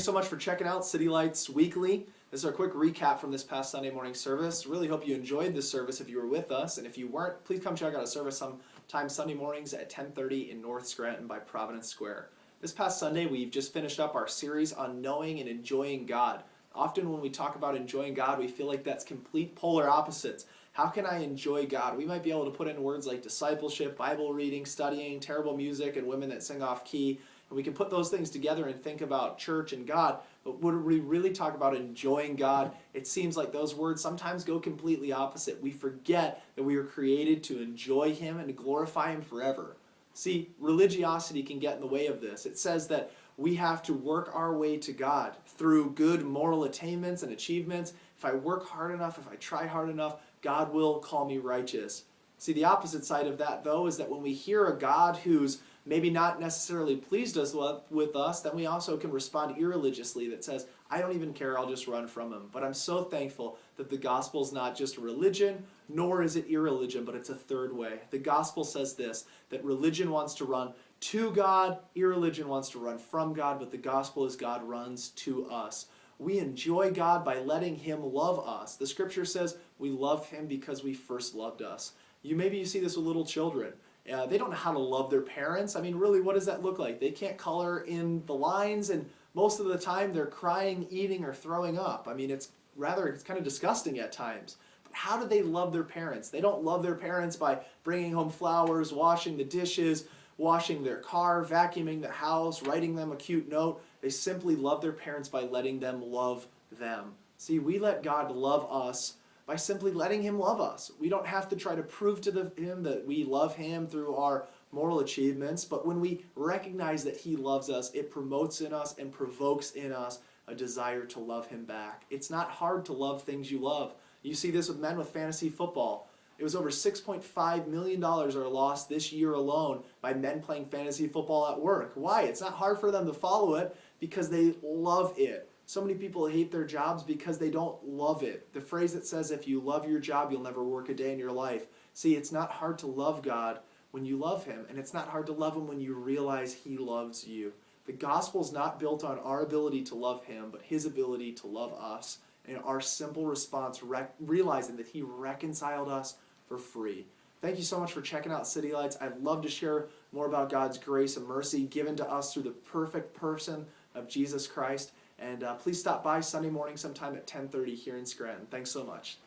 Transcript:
Thanks so much for checking out City Lights Weekly. This is our quick recap from this past Sunday morning service. Really hope you enjoyed this service if you were with us, and if you weren't, please come check out a service sometime Sunday mornings at 10:30 in North Scranton by Providence Square. This past Sunday, we've just finished up our series on knowing and enjoying God. Often when we talk about enjoying God, we feel like that's complete polar opposites. How can I enjoy God? We might be able to put in words like discipleship, Bible reading, studying, terrible music, and women that sing off key. And we can put those things together and think about church and God. But when we really talk about enjoying God, it seems like those words sometimes go completely opposite. We forget that we were created to enjoy Him and to glorify Him forever. See, religiosity can get in the way of this. It says that we have to work our way to God through good moral attainments and achievements. If I work hard enough, if I try hard enough, God will call me righteous. See, the opposite side of that, though, is that when we hear a God who's maybe not necessarily pleased with us, then we also can respond irreligiously that says, I don't even care, I'll just run from Him. But I'm so thankful that the gospel is not just religion, nor is it irreligion, but it's a third way. The gospel says this, that religion wants to run to God, irreligion wants to run from God, but the gospel is God runs to us. We enjoy God by letting Him love us. The scripture says we love Him because we first loved us. Maybe you see this with little children. They don't know how to love their parents. I mean, really, what does that look like? They can't color in the lines, and most of the time they're crying, eating, or throwing up. I mean, it's kind of disgusting at times. But how do they love their parents? They don't love their parents by bringing home flowers, washing the dishes, washing their car, vacuuming the house, writing them a cute note. They simply love their parents by letting them love them. See, we let God love us by simply letting Him love us. We don't have to try to prove to Him that we love Him through our moral achievements, but when we recognize that He loves us, it promotes in us and provokes in us a desire to love Him back. It's not hard to love things you love. You see this with men with fantasy football. It was over $6.5 million are lost this year alone by men playing fantasy football at work. Why? It's not hard for them to follow it because they love it. So many people hate their jobs because they don't love it. The phrase that says, if you love your job, you'll never work a day in your life. See, it's not hard to love God when you love Him, and it's not hard to love Him when you realize He loves you. The gospel is not built on our ability to love Him, but His ability to love us. And our simple response, realizing that He reconciled us for free. Thank you so much for checking out City Lights. I'd love to share more about God's grace and mercy given to us through the perfect person of Jesus Christ. And please stop by Sunday morning sometime at 10:30 here in Scranton. Thanks so much.